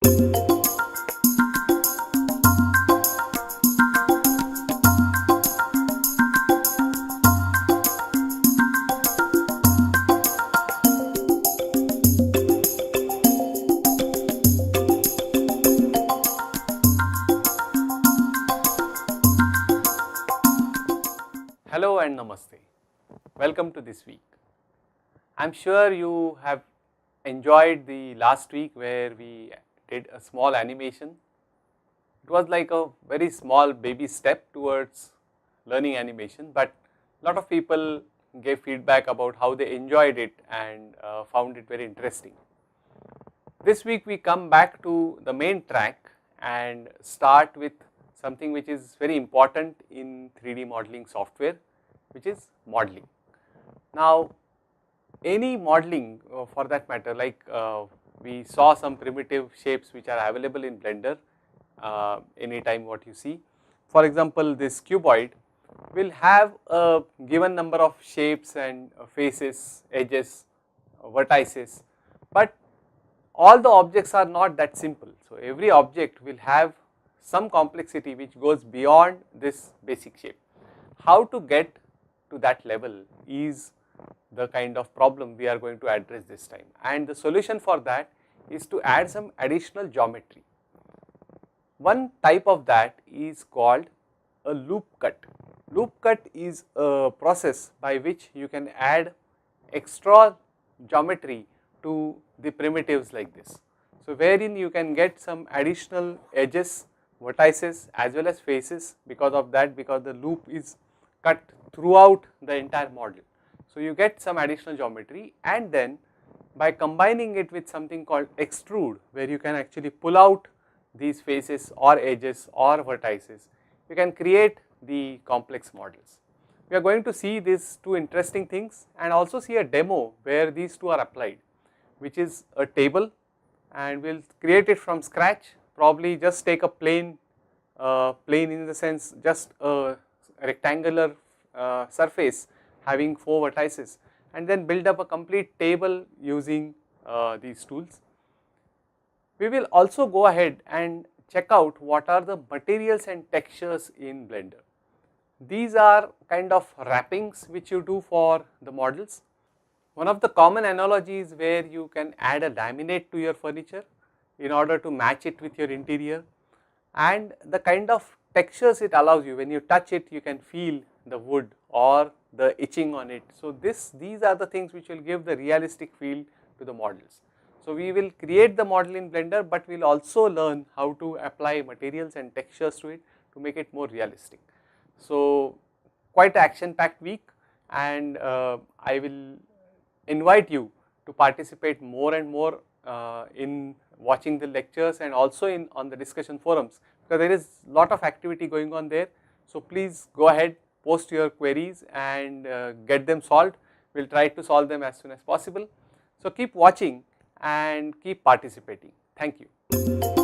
Hello and namaste. Welcome to this week. I am sure you have enjoyed the last week where we did a small animation. It was like a very small baby step towards learning animation, but a lot of people gave feedback about how they enjoyed it and found it very interesting. This week we come back to the main track and start with something which is very important in 3D modeling software, which is modeling. Now, any modeling for that matter, like we saw some primitive shapes which are available in Blender anytime what you see. For example, this cuboid will have a given number of shapes and faces, edges, vertices, but all the objects are not that simple. So, every object will have some complexity which goes beyond this basic shape. How to get to that level is the kind of problem we are going to address this time, and the solution for that is to add some additional geometry. One type of that is called a loop cut. Loop cut is a process by which you can add extra geometry to the primitives like this. So, wherein you can get some additional edges, vertices as well as faces because of that, because the loop is cut throughout the entire model. So, you get some additional geometry, and then by combining it with something called extrude, where you can actually pull out these faces or edges or vertices, you can create the complex models. We are going to see these two interesting things and also see a demo where these two are applied, which is a table, and we will create it from scratch. Probably just take a plane in the sense just a rectangular surface having 4 vertices, and then build up a complete table using these tools. We will also go ahead and check out what are the materials and textures in Blender. These are kind of wrappings which you do for the models. One of the common analogies where you can add a laminate to your furniture in order to match it with your interior, and the kind of textures it allows you. When you touch it, you can feel the wood or the etching on it. So, these are the things which will give the realistic feel to the models. So, we will create the model in Blender, but we will also learn how to apply materials and textures to it to make it more realistic. So, quite an action packed week, and I will invite you to participate more and more in watching the lectures and also on the discussion forums, because there is a lot of activity going on there. So, please go ahead, post your queries and get them solved. We will try to solve them as soon as possible. So, keep watching and keep participating. Thank you.